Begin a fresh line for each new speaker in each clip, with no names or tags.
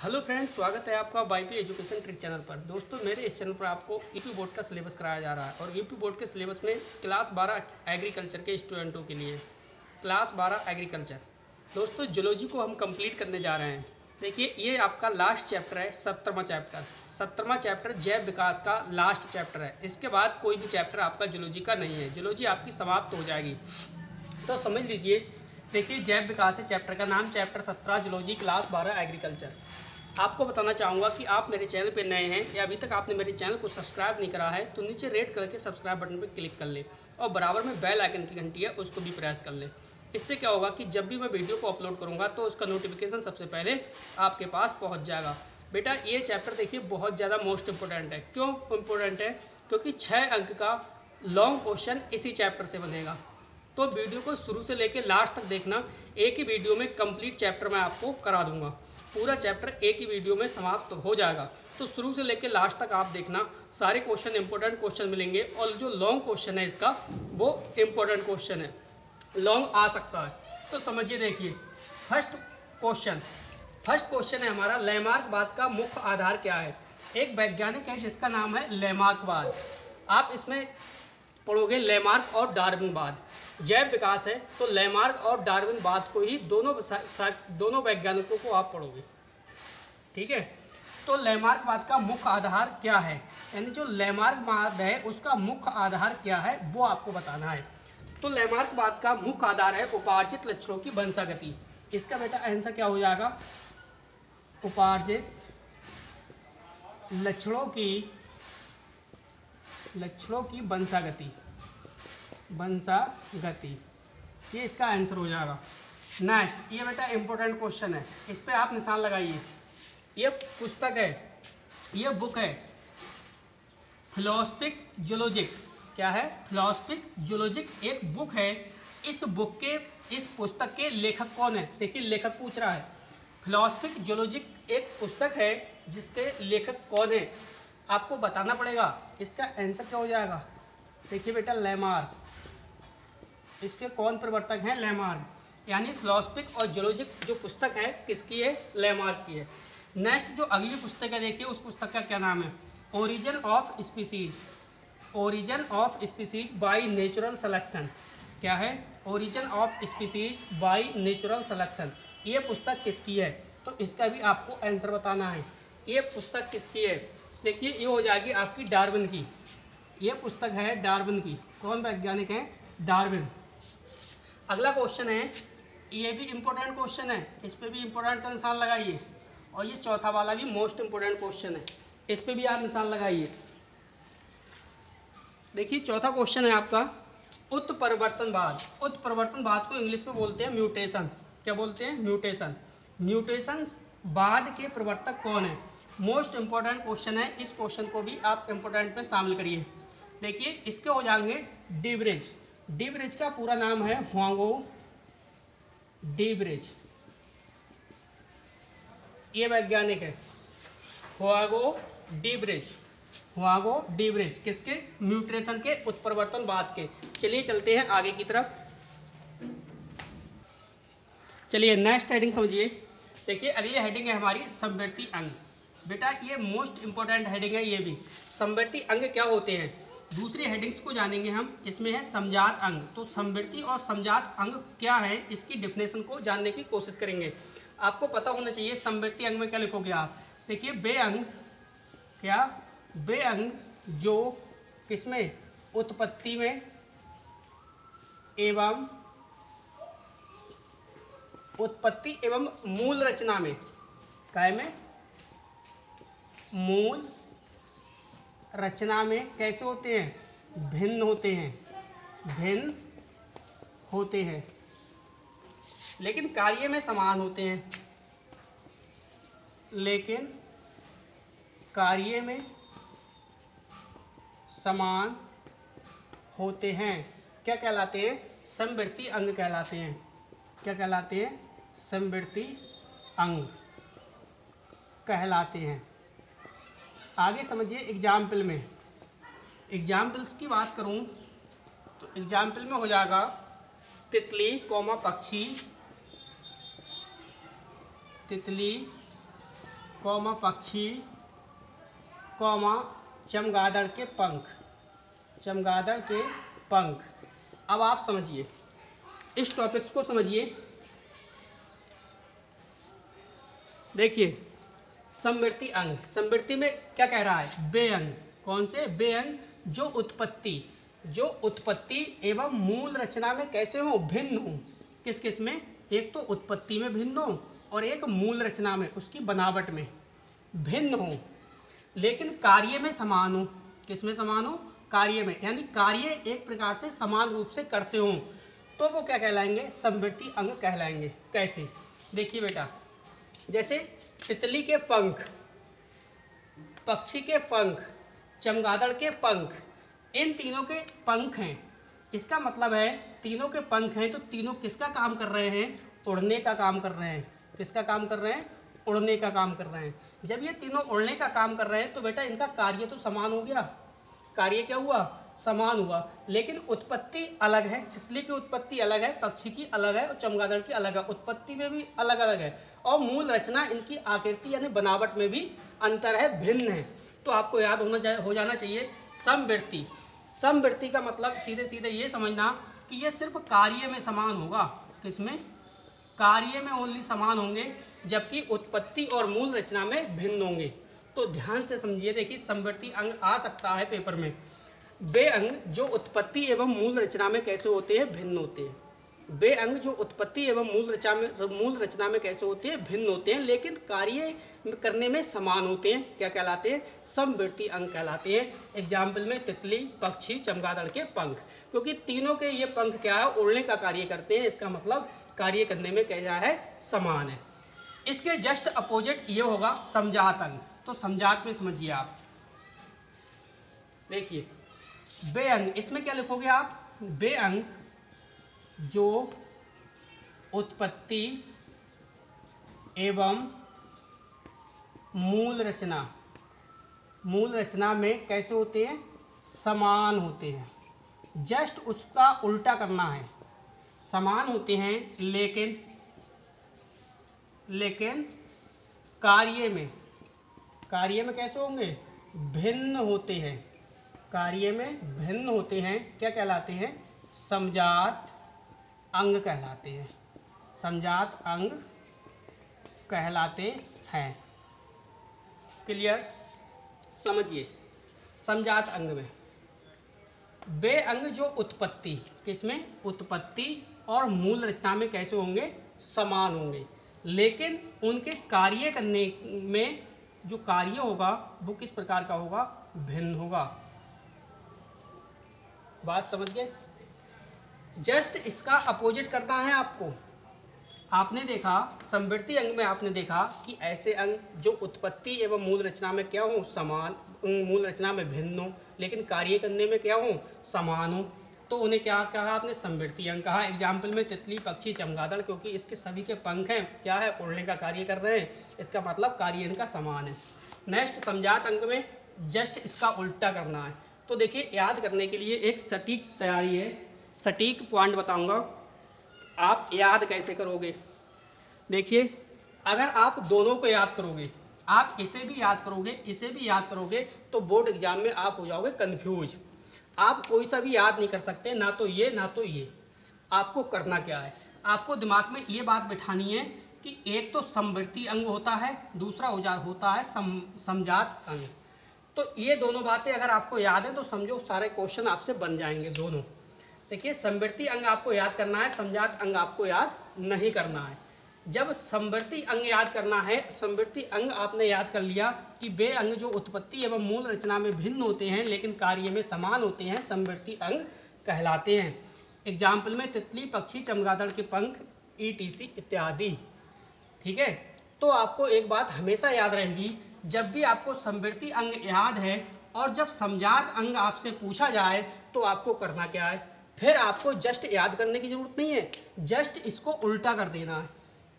Hello friends, स्वागत है आपका वाईपी एजुकेशन ट्रिक चैनल पर। दोस्तों, मेरे इस चैनल पर आपको यूपी बोर्ड का सिलेबस कराया जा रहा है और यूपी बोर्ड के सिलेबस में क्लास 12 एग्रीकल्चर के स्टूडेंटों के लिए क्लास 12 एग्रीकल्चर। दोस्तों, जूलॉजी को हम कंप्लीट करने जा रहे हैं। देखिए, ये आपका लास्ट चैप्टर है, 17वां चैप्टर। 17वां चैप्टर जैव विकास का लास्ट चैप्टर है। इसके बाद कोई भी चैप्टर आपका जूलॉजी का नहीं है। जूलॉजी आपकी समाप्त हो जाएगी। तो समझ लीजिए, देखिए, जैव विकास है चैप्टर का नाम, चैप्टर 17 जूलॉजी क्लास 12 एग्रीकल्चर। आपको बताना चाहूँगा कि आप मेरे चैनल पे नए हैं या अभी तक आपने मेरे चैनल को सब्सक्राइब नहीं करा है तो नीचे रेड कलर के सब्सक्राइब बटन पर क्लिक कर ले और बराबर में बेल आइकन की घंटी है उसको भी प्रेस कर ले। इससे क्या होगा कि जब भी मैं वीडियो को अपलोड करूँगा तो उसका नोटिफिकेशन सबसे पहले आपके पास पहुँच जाएगा। बेटा, ये चैप्टर देखिए बहुत ज़्यादा मोस्ट इम्पोर्टेंट है। क्यों इम्पोर्टेंट है? क्योंकि 6 अंक का लॉन्ग क्वेश्चन इसी चैप्टर से बनेगा। तो वीडियो को शुरू से लेकर लास्ट तक देखना। एक ही वीडियो में कंप्लीट चैप्टर मैं आपको करा दूंगा। पूरा चैप्टर एक ही वीडियो में समाप्त हो जाएगा। तो शुरू से लेकर लास्ट तक आप देखना। सारे क्वेश्चन इंपॉर्टेंट क्वेश्चन मिलेंगे और जो लॉन्ग क्वेश्चन है इसका वो इम्पोर्टेंट क्वेश्चन है, लॉन्ग आ सकता है। तो समझिए, देखिए, फर्स्ट क्वेश्चन है हमारा, लैमार्कवाद का मुख्य आधार क्या है। एक वैज्ञानिक है जिसका नाम है लैमार्कवाद। आप इसमें पढ़ोगे लैमार्क और डार्विनवाद। जैव विकास है तो लैमार्क और डार्विनवाद को ही दोनों वैज्ञानिकों को आप पढ़ोगे। ठीक है। तो लैमार्कवाद का मुख्य आधार क्या है, यानी जो लैमार्कवाद है उसका मुख्य आधार क्या है वो आपको बताना है। तो लैमार्कवाद का मुख्य आधार है उपार्जित लक्षणों की वंशागति। इसका बेटा आंसर क्या हो जाएगा? उपार्जित लक्षणों की वंशागति, ये इसका आंसर हो जाएगा। नेक्स्ट, ये बेटा इंपॉर्टेंट क्वेश्चन है, इस पे आप निशान लगाइए। ये पुस्तक है, ये बुक है फिलोसफिक जूलॉजिक। क्या है? फिलोसफिक जूलॉजिक एक बुक है। इस पुस्तक के लेखक कौन है? देखिए, लेखक पूछ रहा है। फिलोसफिक जूलॉजिक एक पुस्तक है जिसके लेखक कौन है आपको बताना पड़ेगा। इसका आंसर क्या हो जाएगा? देखिए बेटा, लैमार्क। इसके कौन प्रवर्तक हैं? लैमार्क। यानी फिलोसफिक और जूलॉजिक जो पुस्तक है किसकी है? लैमार्क की है। नेक्स्ट, जो अगली पुस्तक है, देखिए उस पुस्तक का क्या नाम है? Origin of species. Origin of species by natural selection. क्या है? Origin of species by natural selection. ये पुस्तक किसकी है? तो इसका भी आपको आंसर बताना है। ये पुस्तक किसकी है? देखिए, ये हो जाएगी आपकी डार्विन की। ये पुस्तक है डार्विन की। कौन वैज्ञानिक है? डार्विन। अगला क्वेश्चन है, ये भी इंपॉर्टेंट क्वेश्चन है, इस पे भी इंपॉर्टेंट का निशान लगाइए। और ये चौथा वाला भी मोस्ट इंपॉर्टेंट क्वेश्चन है, इस पे भी आप निशान लगाइए। देखिए, चौथा क्वेश्चन है आपका उत्परिवर्तनवाद। उत्परिवर्तनवाद को इंग्लिश में बोलते हैं म्यूटेशन। क्या बोलते हैं? म्यूटेशन। म्यूटेशनवाद के प्रवर्तक कौन है? मोस्ट इंपॉर्टेंट क्वेश्चन है, इस क्वेश्चन को भी आप इंपॉर्टेंट में शामिल करिए। देखिए, इसके हो जाएंगे डीब्रिज। डीब्रिज का पूरा नाम है ह्वांगो डीब्रिज। ये वैज्ञानिक है ह्वांगो डीब्रिज। किसके? म्यूटेशन के, उत्परिवर्तनवाद के। चलिए चलते हैं आगे की तरफ। चलिए नेक्स्ट हेडिंग समझिए। देखिए, अगली हेडिंग है हमारी समवर्ती अंग। बेटा, ये मोस्ट इंपॉर्टेंट हेडिंग है। ये भी समवर्ती अंग क्या होते हैं, दूसरी हेडिंग्स को जानेंगे हम। इसमें है समजात अंग। तो समवर्ती और समजात अंग क्या है, इसकी डेफिनेशन को जानने की कोशिश करेंगे। आपको पता होना चाहिए समवर्ती अंग में क्या लिखोगे आप। देखिए, वे अंग जो किसमें? उत्पत्ति में एवं मूल रचना में, काय में? मूल रचना में कैसे होते हैं? भिन्न होते हैं, लेकिन कार्य में समान होते हैं। क्या कहलाते हैं? समवर्ती अंग कहलाते हैं। क्या कहलाते हैं? समवर्ती अंग कहलाते हैं। आगे समझिए एग्जाम्पल में। एग्जाम्पल्स की बात करूं तो एग्जाम्पल में हो जाएगा तितली कौमा पक्षी, तितली कौमा पक्षी, कौमा चमगादड़ के पंख, चमगादड़ के पंख। अब आप समझिए, इस टॉपिक्स को समझिए। देखिए समवर्ती अंग, समवर्ती में क्या कह रहा है? वे अंग। कौन से? वे अंग जो उत्पत्ति एवं मूल रचना में कैसे हो? भिन्न हो। किस किस में? एक तो उत्पत्ति में भिन्न हो और एक मूल रचना में, उसकी बनावट में भिन्न हो, लेकिन कार्य में समान हो। किस में समान हो? कार्य में, यानी कार्य एक प्रकार से समान रूप से करते हो, तो वो क्या कहलाएंगे? समवर्ती अंग कहलाएंगे। कैसे? देखिए बेटा, जैसे तितली के पंख, पक्षी के पंख, चमगादड़ के पंख, इन तीनों के पंख हैं। इसका मतलब है तीनों के पंख हैं, तो तीनों किसका काम कर रहे हैं? उड़ने का काम कर रहे हैं। किसका काम कर रहे हैं? उड़ने का काम कर रहे हैं। जब ये तीनों उड़ने का काम कर रहे हैं तो बेटा इनका कार्य तो समान हो गया। कार्य क्या हुआ? समान हुआ, लेकिन उत्पत्ति अलग है। तितली की उत्पत्ति अलग है, पक्षी की अलग है और चमगादड़ की अलग है। उत्पत्ति में भी अलग अलग है और मूल रचना, इनकी आकृति यानी बनावट में भी अंतर है, भिन्न है। तो आपको याद हो जाना चाहिए समवर्ती। समवर्ती का मतलब सीधे सीधे ये समझना कि ये सिर्फ कार्य में समान होगा। किसमें? कार्य में ओनली समान होंगे, जबकि उत्पत्ति और मूल रचना में भिन्न होंगे। तो ध्यान से समझिए। देखिए समवर्ती अंग आ सकता है पेपर में। वे अंग जो उत्पत्ति एवं मूल रचना में कैसे होते हैं? भिन्न होते हैं। वे अंग जो उत्पत्ति एवं मूल रचना में कैसे होते हैं? भिन्न होते हैं, लेकिन कार्य करने में समान होते हैं। क्या कहलाते हैं? समवर्ती अंग कहलाते हैं। एग्जाम्पल में तितली, पक्षी, चमगादड़ के पंख, क्योंकि तीनों के ये पंख क्या है? उड़ने का कार्य करते हैं। इसका मतलब कार्य करने में क्या है? समान है। इसके जस्ट अपोजिट ये होगा समजात अंग। तो समजात में समझिए आप। देखिए वे अंग, इसमें क्या लिखोगे आप? वे अंग जो उत्पत्ति एवं मूल रचना में कैसे होते हैं? समान होते हैं। जस्ट उसका उल्टा करना है। समान होते हैं, लेकिन कार्य में कैसे होंगे? भिन्न होते हैं। कार्य में भिन्न होते हैं। क्या कहलाते हैं? समजात अंग कहलाते हैं। समजात अंग कहलाते हैं। क्लियर? समझिए, समजात अंग में वे अंग जो उत्पत्ति, किसमें? उत्पत्ति और मूल रचना में कैसे होंगे? समान होंगे, लेकिन उनके कार्य करने में जो कार्य होगा वो किस प्रकार का होगा? भिन्न होगा। बात समझ गए? जस्ट इसका अपोजिट करना है आपको। आपने देखा समवर्ती अंग में, आपने देखा कि ऐसे अंग जो उत्पत्ति एवं मूल रचना में क्या हो? समान, मूल रचना में भिन्न हो, लेकिन कार्य करने में क्या हो? समान हो, तो उन्हें क्या कहा आपने? समवर्ती अंग कहा। एग्जाम्पल में तितली, पक्षी, चमगादड़, क्योंकि इसके सभी के पंख हैं, क्या है? उड़ने का कार्य कर रहे हैं। इसका मतलब कार्य इनका समान है। नेक्स्ट समजात अंग में जस्ट इसका उल्टा करना है। तो देखिए याद करने के लिए एक सटीक तैयारी है, सटीक पॉइंट बताऊंगा, आप याद कैसे करोगे। देखिए अगर आप दोनों को याद करोगे, आप इसे भी याद करोगे, इसे भी याद करोगे, तो बोर्ड एग्जाम में आप हो जाओगे कंफ्यूज। आप कोई सा भी याद नहीं कर सकते, ना तो ये ना तो ये। आपको करना क्या है? आपको दिमाग में ये बात बिठानी है कि एक तो समवर्ती अंग होता है, दूसरा होता है समजात अंग। तो ये दोनों बातें अगर आपको याद है तो समझो सारे क्वेश्चन आपसे बन जाएंगे दोनों। देखिए समवर्ती अंग आपको याद करना है, समजात अंग आपको याद नहीं करना है। जब समवर्ती अंग याद करना है, समवर्ती अंग आपने याद कर लिया कि वे अंग जो उत्पत्ति एवं मूल रचना में भिन्न होते हैं लेकिन कार्य में समान होते हैं, समवर्ती अंग कहलाते हैं। एग्जाम्पल में तितली, पक्षी, चमगादड़ के पंख, ETC इत्यादि। ठीक है, तो आपको एक बात हमेशा याद रहेगी, जब भी आपको समवर्ती अंग याद है और जब समजात अंग आपसे पूछा जाए तो आपको करना क्या है? फिर आपको जस्ट याद करने की जरूरत नहीं है, जस्ट इसको उल्टा कर देना है।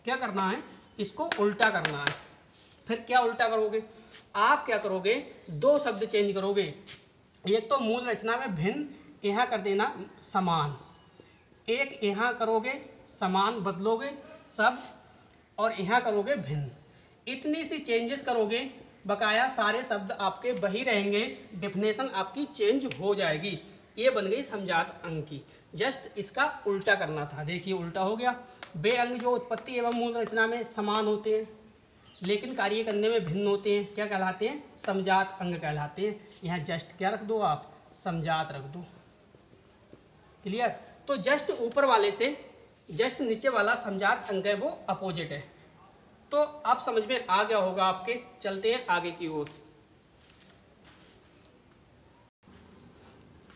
क्या करना है? इसको उल्टा करना है। फिर क्या उल्टा करोगे? आप क्या करोगे? दो शब्द चेंज करोगे। एक तो मूल रचना में भिन्न, यहाँ कर देना समान। एक यहाँ करोगे समान, बदलोगे सब, और यहाँ करोगे भिन्न। इतनी सी चेंजेस करोगे, बकाया सारे शब्द आपके वही रहेंगे, डेफिनेशन आपकी चेंज हो जाएगी। ये बन गई समझात अंग की। जस्ट इसका उल्टा करना था। देखिए उल्टा हो गया। वे अंग जो उत्पत्ति एवं मूल रचना में समान होते हैं लेकिन कार्य करने में भिन्न होते हैं, क्या कहलाते हैं? समझात अंग कहलाते हैं। यहाँ जस्ट क्या रख दो आप? समझात रख दो। क्लियर? तो जस्ट ऊपर वाले से जस्ट नीचे वाला समझात अंग है, वो अपोजिट है। तो आप समझ में आ गया होगा आपके। चलते हैं आगे की ओर।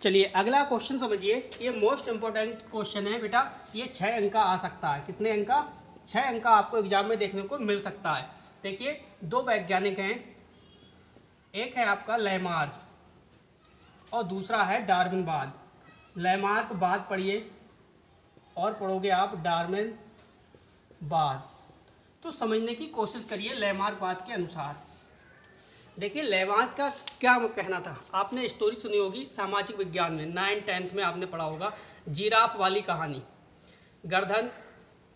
चलिए अगला क्वेश्चन समझिए। ये मोस्ट इंपॉर्टेंट क्वेश्चन है बेटा। ये 6 अंक का आ सकता है। कितने अंक का? 6 अंक का आपको एग्जाम में देखने को मिल सकता है। देखिए 2 वैज्ञानिक हैं, एक है आपका लैमार्क और दूसरा है डार्विनवाद। लैमार्क बाद पढ़िए और पढ़ोगे आप डार्विनवाद। तो समझने की कोशिश करिए लैमार्कवाद के अनुसार। देखिए लैमार्क का क्या कहना था। आपने स्टोरी सुनी होगी सामाजिक विज्ञान में, 9th 10th में आपने पढ़ा होगा, जिराफ वाली कहानी। गर्दन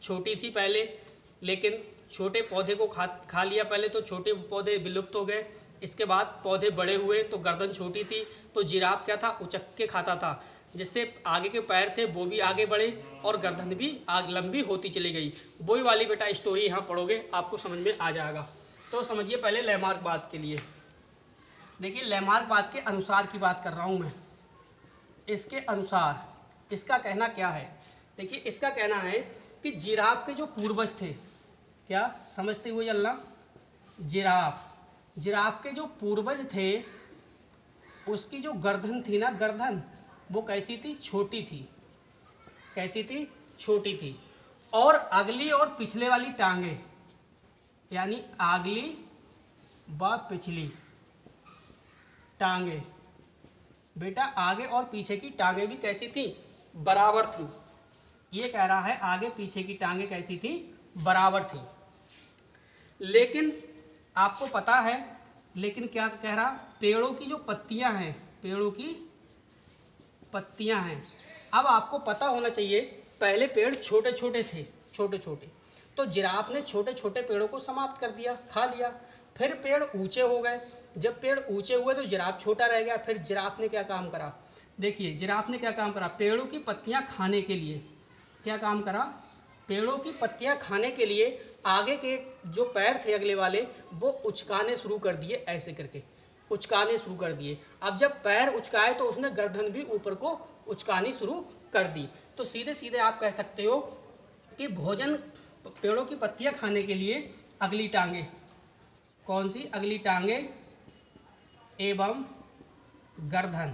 छोटी थी पहले, लेकिन छोटे पौधे को खा लिया पहले, तो छोटे पौधे विलुप्त हो गए। इसके बाद पौधे बड़े हुए तो गर्दन छोटी थी, तो जिराफ क्या था? उचक के खाता था, जिससे आगे के पैर थे वो भी आगे बढ़े और गर्दन भी लंबी होती चली गई। वही वाली बेटा स्टोरी यहाँ पढ़ोगे आपको समझ में आ जाएगा। तो समझिए पहले लैमार्कवाद के लिए। देखिए लैमार्कवाद के अनुसार की बात कर रहा हूँ मैं। इसके अनुसार इसका कहना क्या है? देखिए इसका कहना है कि जिराफ के जो पूर्वज थे, क्या समझते हुए चलना, जिराफ के जो पूर्वज थे उसकी जो गर्दन थी ना, गर्दन वो कैसी थी? छोटी थी। कैसी थी? छोटी थी। और अगली और पिछले वाली टांगे, यानी अगली व पिछली टांगे, बेटा आगे और पीछे की टांगे भी कैसी थी? बराबर थी। ये कह रहा है आगे पीछे की टांगे कैसी थी? बराबर थी। लेकिन आपको पता है, लेकिन क्या कह रहा? पेड़ों की जो पत्तियां हैं, पेड़ों की पत्तियां हैं। अब आपको पता होना चाहिए पहले पेड़ छोटे छोटे थे, छोटे छोटे, तो जिराफ ने छोटे छोटे पेड़ों को समाप्त कर दिया, खा लिया। फिर पेड़ ऊंचे हो गए। जब पेड़ ऊंचे हुए तो जिराफ छोटा रह गया। फिर जिराफ ने क्या काम करा? देखिए जिराफ ने क्या काम करा? पेड़ों की पत्तियां खाने के लिए क्या काम करा? पेड़ों की पत्तियां खाने के लिए आगे के जो पैर थे अगले वाले, वो उचकाने शुरू कर दिए, ऐसे करके उचकाने शुरू कर दिए। अब जब पैर उचकाए तो उसने गर्दन भी ऊपर को उचकानी शुरू कर दी। तो सीधे सीधे आप कह सकते हो कि भोजन, पेड़ों की पत्तियां खाने के लिए अगली टांगे, कौन सी? अगली टांगे एवं गर्दन,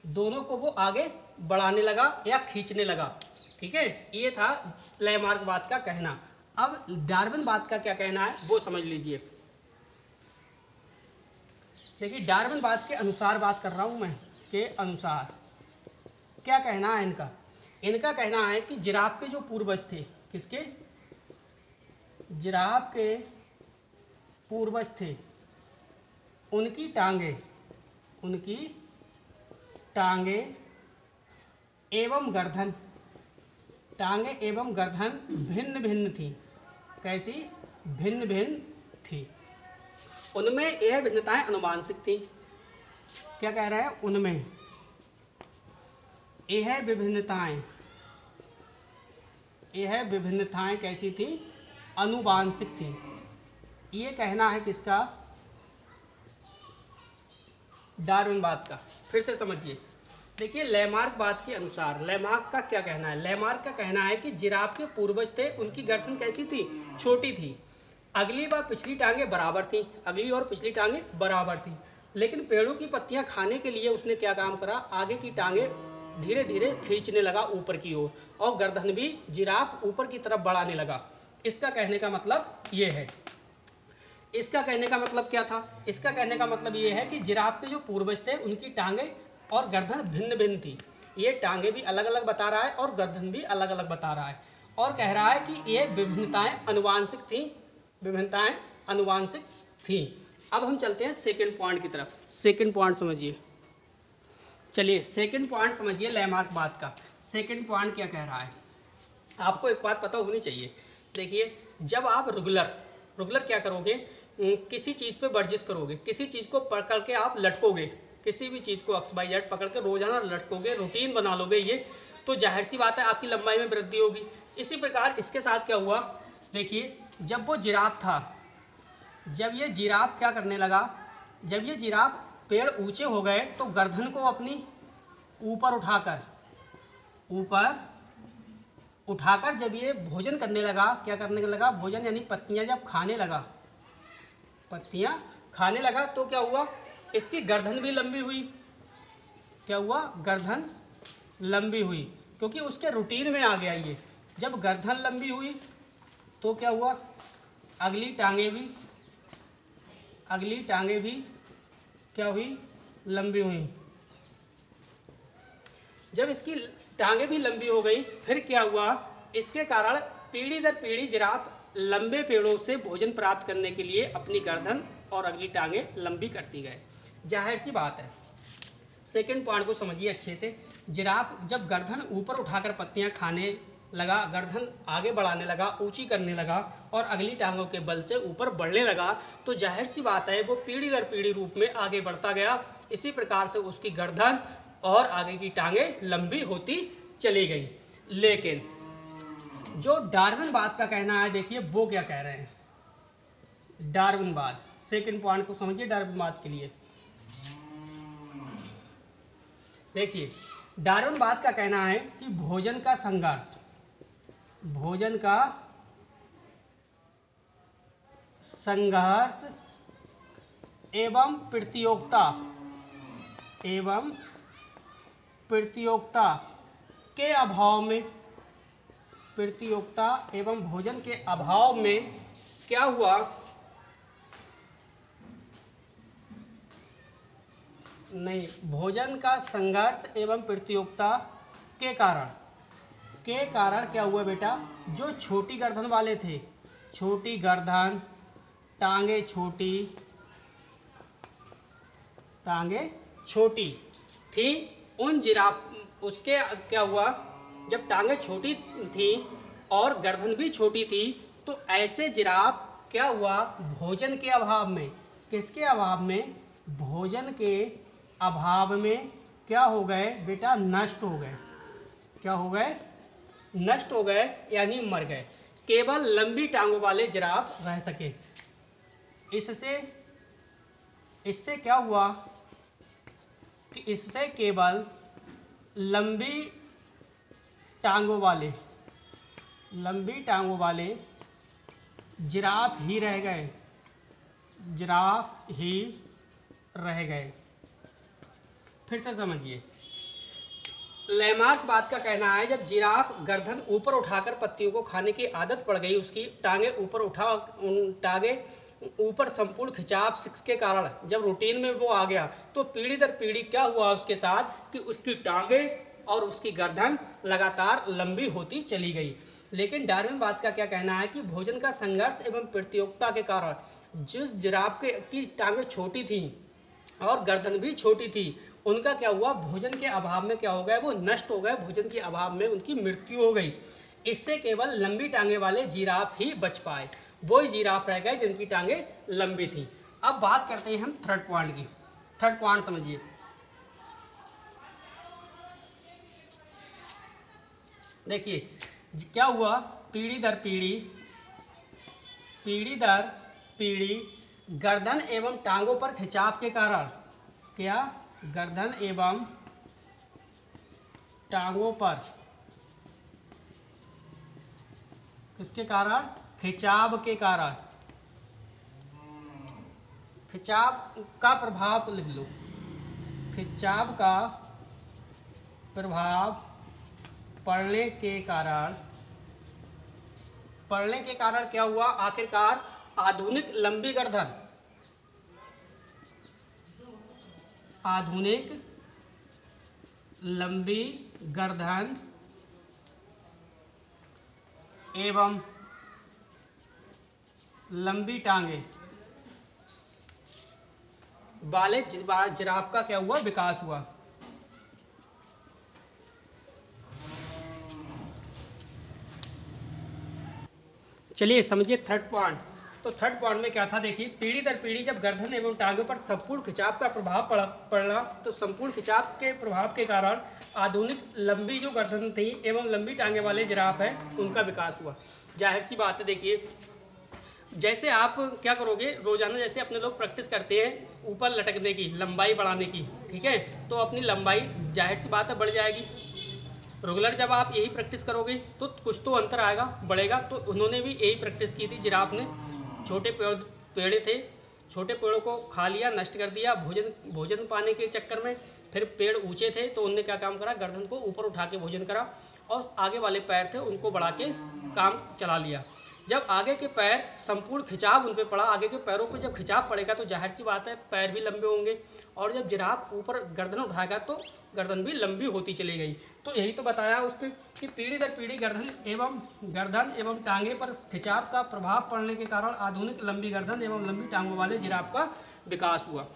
दोनों को वो आगे बढ़ाने लगा या खींचने लगा। ठीक है, ये था लैमार्कवाद का कहना। अब डार्विनवाद का क्या कहना है वो समझ लीजिए। देखिए डार्विनवाद के अनुसार बात कर रहा हूं मैं, के अनुसार क्या कहना है इनका? इनका कहना है कि जिराफ के जो पूर्वज थे, किसके? जिराफ के पूर्वज थे, उनकी टांगे एवं गर्दन, टांगे एवं गर्दन भिन्न भिन्न थी। कैसी? भिन्न भिन्न थी। उनमें यह भिन्नताएं आनुवांशिक थी। क्या कह रहे हैं? उनमें यह विभिन्नताएं कैसी थी? आनुवांशिक थी। ये कहना है किसका? डार्विनवाद का। फिर से समझिए। देखिए लैमार्कवाद के अनुसार लैमार्क का क्या कहना है? लैमार्क का कहना है कि जिराफ के पूर्वज थे, उनकी गर्दन कैसी थी? छोटी थी। अगली व पिछली टांगे बराबर थी, अगली और पिछली टांगे बराबर थी। लेकिन पेड़ों की पत्तियां खाने के लिए उसने क्या काम करा? आगे की टांगे धीरे धीरे खींचने लगा ऊपर की ओर, और गर्दन भी जिराफ ऊपर की तरफ बढ़ाने लगा। इसका कहने का मतलब ये है। इसका कहने का मतलब क्या था? इसका कहने का मतलब ये है कि जिराफ के जो पूर्वज थे उनकी टांगे और गर्दन भिन्न भिन्न थी। ये टांगे भी अलग अलग बता रहा है और गर्दन भी अलग अलग बता रहा है, और कह रहा है कि ये विभिन्नताएं आनुवांशिक थी, विभिन्नताएं आनुवांशिक थी। अब हम चलते हैं सेकंड पॉइंट की तरफ। सेकंड पॉइंट समझिए। चलिए सेकंड पॉइंट समझिए लैमार्कवाद का। सेकंड पॉइंट क्या कह रहा है? आपको एक बात पता होनी चाहिए। देखिए, जब आप रेगुलर क्या करोगे, किसी चीज़ पे वर्जिश करोगे, किसी चीज़ को पकड़ के आप लटकोगे, किसी भी चीज़ को XYZ पकड़ के रोजाना लटकोगे, रूटीन बना लोगे ये, तो जाहिर सी बात है आपकी लंबाई में वृद्धि होगी। इसी प्रकार इसके साथ क्या हुआ, देखिए, जब वो जिराफ था, जब ये जिराफ क्या करने लगा, जब ये जिराफ पेड़ ऊंचे हो गए तो गर्दन को अपनी ऊपर उठाकर जब ये भोजन करने लगा, क्या करने लगा, भोजन यानी पत्तियां जब खाने लगा, पत्तियां खाने लगा, तो क्या हुआ, इसकी गर्दन भी लंबी हुई। क्या हुआ, गर्दन लंबी हुई, क्योंकि उसके रूटीन में आ गया ये। जब गर्दन लंबी हुई तो क्या हुआ, अगली टांगे भी क्या हुई, लंबी हुई। जब इसकी टांगे भी लंबी हो गई, फिर क्या हुआ, इसके कारण पीढ़ी दर पीढ़ी जिराफ लंबे पेड़ों से भोजन प्राप्त करने के लिए अपनी गर्दन और अगली टांगे लंबी करती गए। जाहिर सी बात है, सेकंड पॉइंट को समझिए अच्छे से। जिराफ जब गर्दन ऊपर उठाकर पत्तियां खाने लगा, गर्दन आगे बढ़ाने लगा, ऊंची करने लगा और अगली टांगों के बल से ऊपर बढ़ने लगा, तो जाहिर सी बात है वो पीढ़ी दर पीढ़ी रूप में आगे बढ़ता गया। इसी प्रकार से उसकी गर्दन और आगे की टांगें लंबी होती चली गई। लेकिन जो डार्विनवाद का कहना है, देखिए वो क्या कह रहे हैं। डार्विनवाद, सेकंड पॉइंट को समझिए डार्विनवाद के लिए। देखिए, डार्विनवाद का कहना है कि भोजन का संघर्ष एवं प्रतियोगिता के अभाव में, प्रतियोगिता एवं भोजन के अभाव में क्या हुआ, नहीं, भोजन का संघर्ष एवं प्रतियोगिता के कारण क्या हुआ बेटा, जो छोटी गर्दन वाले थे, छोटी गर्दन, टांगे छोटी थी, उन जिराफ, उसके क्या हुआ, जब टांगे छोटी थी और गर्दन भी छोटी थी, तो ऐसे जिराफ क्या हुआ, भोजन के अभाव में, किसके अभाव में, भोजन के अभाव में क्या हो गए बेटा, नष्ट हो गए। क्या हो गए, नष्ट हो गए, यानी मर गए। केवल लंबी टांगों वाले जिराफ रह सके। इससे क्या हुआ कि इससे केवल लंबी टांगों वाले जिराफ ही रह गए। फिर से समझिए, लैमार्कवाद का कहना है, जब जिराफ गर्दन ऊपर उठाकर पत्तियों को खाने की आदत पड़ गई, उसकी टांगे ऊपर संपूर्ण खिंचाव के कारण जब रूटीन में वो आ गया, तो पीढ़ी दर पीढ़ी क्या हुआ उसके साथ कि उसकी टांगे और उसकी गर्दन लगातार लंबी होती चली गई। लेकिन डार्विनवाद का क्या कहना है कि भोजन का संघर्ष एवं प्रतियोगिता के कारण जिस जिराफ की टांगे छोटी थी और गर्दन भी छोटी थी, उनका क्या हुआ, भोजन के अभाव में क्या हो गया, वो नष्ट हो गए, भोजन के अभाव में उनकी मृत्यु हो गई। इससे केवल लंबी टांगे वाले जिराफ ही बच पाए, वही जिराफ रह गए जिनकी टांगे लंबी थी। अब बात करते हैं हम थर्ड पॉइंट की। थर्ड पॉइंट समझिए, देखिए क्या हुआ, पीढ़ी दर पीढ़ी गर्दन एवं टांगों पर खिंचाव के कारण, क्या, गर्दन एवं टांगों पर किसके कारण, खिंचाव के कारण, खिंचाव का प्रभाव लिख लो, खिंचाव का प्रभाव पड़ने के कारण क्या हुआ, आखिरकार आधुनिक लंबी गर्दन, आधुनिक लंबी गर्दन एवं लंबी टांगे वाले जिराफ का क्या हुआ, विकास हुआ। चलिए समझिए थर्ड पॉइंट। तो थर्ड पॉइंट में क्या था, देखिए पीढ़ी दर पीढ़ी जब गर्दन एवं टांगों पर संपूर्ण खिंचाव का प्रभाव पड़ा तो संपूर्ण खिंचाव के प्रभाव के कारण आधुनिक लंबी जो गर्दन थी एवं लंबी टांगे वाले जिराफ हैं उनका विकास हुआ। जाहिर सी बात है, देखिए जैसे आप क्या करोगे रोजाना, जैसे अपने लोग प्रैक्टिस करते हैं ऊपर लटकने की, लंबाई बढ़ाने की, ठीक है, तो अपनी लंबाई जाहिर सी बात है बढ़ जाएगी। रेगुलर जब आप यही प्रैक्टिस करोगे तो कुछ तो अंतर आएगा, बढ़ेगा। तो उन्होंने भी यही प्रैक्टिस की थी, जिराफ ने। छोटे पेड़ थे, छोटे पेड़ों को खा लिया, नष्ट कर दिया भोजन पाने के चक्कर में। फिर पेड़ ऊंचे थे तो उनने क्या काम करा, गर्दन को ऊपर उठा के भोजन करा, और आगे वाले पैर थे उनको बढ़ा के काम चला लिया। जब आगे के पैर संपूर्ण खिंचाव उन पे पड़ा, आगे के पैरों पे जब खिंचाव पड़ेगा तो जाहिर सी बात है पैर भी लंबे होंगे, और जब जिराफ ऊपर गर्दन उठाएगा तो गर्दन भी लंबी होती चली गई। तो यही तो बताया उसने कि पीढ़ी दर पीढ़ी गर्दन एवं टांगे पर खिंचाव का प्रभाव पड़ने के कारण आधुनिक लंबी गर्दन एवं लंबी टांगों वाले जिराफ का विकास हुआ।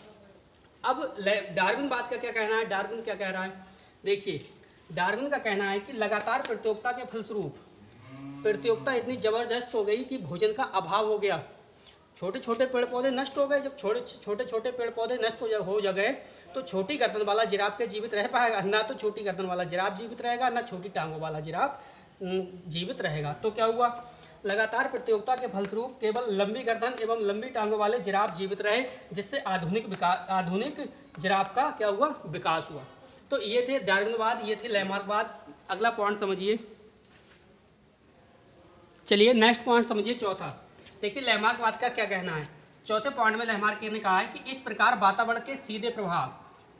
अब डार्विन बात का क्या कहना है, डार्विन क्या कह रहा है, देखिए डार्विन का कहना है कि लगातार प्रतियोगिता के फलस्वरूप प्रतियोगिता इतनी जबरदस्त हो गई कि भोजन का अभाव हो गया। छोटे छोटे पेड़ पौधे नष्ट हो गए। जब छोटे छोटे पेड़ पौधे नष्ट हो गए तो छोटी गर्दन वाला जिराफ के जीवित रह पाएगा ना, तो छोटी गर्दन वाला जिराफ जीवित रहेगा ना छोटी टांगों वाला जिराफ जीवित रहेगा। तो क्या हुआ, लगातार प्रतियोगिता के फलस्वरूप केवल लंबी गर्दन एवं लंबी टांगों वाले जिराफ जीवित रहे, जिससे आधुनिक जिराफ का क्या हुआ, विकास हुआ। तो ये थे डार्विनवाद, ये थे लैमार्कवाद। अगला पॉइंट समझिए। चलिए नेक्स्ट पॉइंट समझिए, चौथा। देखिए लैमार्कवाद का क्या कहना है। चौथे पॉइंट में लैमार्क ने कहा है कि इस प्रकार वातावरण के सीधे प्रभाव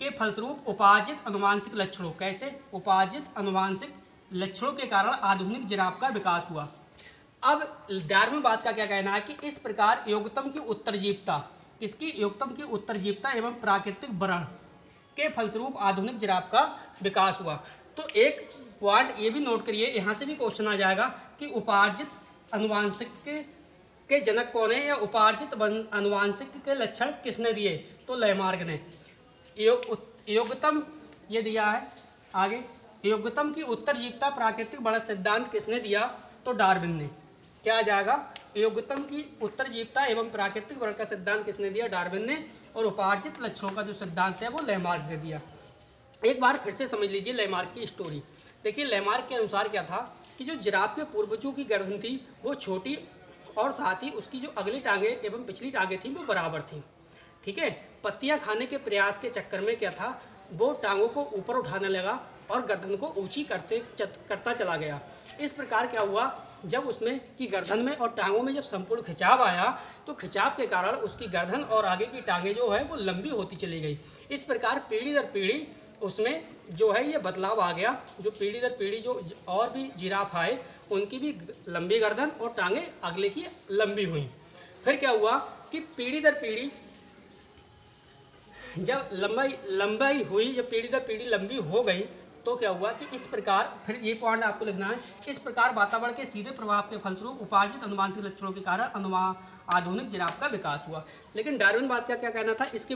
के फलस्वरूप उपार्जित आनुवांशिक लक्षणों, कैसे उपार्जित आनुवांशिक लक्षणों के कारण आधुनिक जिराफ का विकास हुआ। अब डार्विनवाद का क्या कहना है कि इस प्रकार योग्यतम की उत्तरजीविता, किसकी, योग्यतम की उत्तरजीविता एवं प्राकृतिक वरण के फलस्वरूप आधुनिक जिराफ का विकास हुआ। तो एक पॉइंट ये भी नोट करिए, यहाँ से भी क्वेश्चन आ जाएगा कि उपार्जित आनुवांशिक के जनक कौन है, या उपार्जित आनुवांशिक के लक्षण किसने दिए। तो लैमार्क ने। योग्यतम ये दिया है। आगे योग्यतम की उत्तरजीविता प्राकृतिक वर्ण सिद्धांत किसने दिया, तो डार्विन ने। क्या आ जाएगा, योग्यतम की उत्तरजीविता एवं प्राकृतिक वर्ण का सिद्धांत किसने दिया, डार्विन ने। और उपार्जित लक्षणों का जो सिद्धांत है वो लैमार्क ने दिया। एक बार फिर से समझ लीजिए लैमार्क की स्टोरी। देखिए लैमार्क के अनुसार क्या था कि जो जिराफ के पूर्वजों की गर्दन थी वो छोटी, और साथ ही उसकी जो अगली टांगे एवं पिछली टांगे थी वो बराबर थी, ठीक है। पत्तियां खाने के प्रयास के चक्कर में क्या था, वो टांगों को ऊपर उठाने लगा और गर्दन को ऊंची करता चला गया। इस प्रकार क्या हुआ, जब उसमें की गर्दन में और टांगों में जब संपूर्ण खिंचाव आया तो खिंचाव के कारण उसकी गर्दन और आगे की टांगे जो है वो लंबी होती चली गई। इस प्रकार पीढ़ी दर पीढ़ी उसमें जो है ये बदलाव आ गया। जो पीढ़ी दर पीढ़ी जो और भी जिराफ आए उनकी भी लंबी गर्दन और टांगे अगले की लंबी हुई। फिर क्या हुआ कि पीढ़ी दर पीढ़ी जब लंबाई हुई, जब पीढ़ी दर पीढ़ी लंबी हो गई तो क्या हुआ कि इस प्रकार, फिर ये पॉइंट आपको लिखना है, इस प्रकार वातावरण के सीधे प्रभाव के फलस्वरूप उपार्जित आनुवांशिक लक्षणों के कारण आधुनिक जिराफ का विकास हुआ। लेकिन डार्विनवाद का क्या कहना था, इसके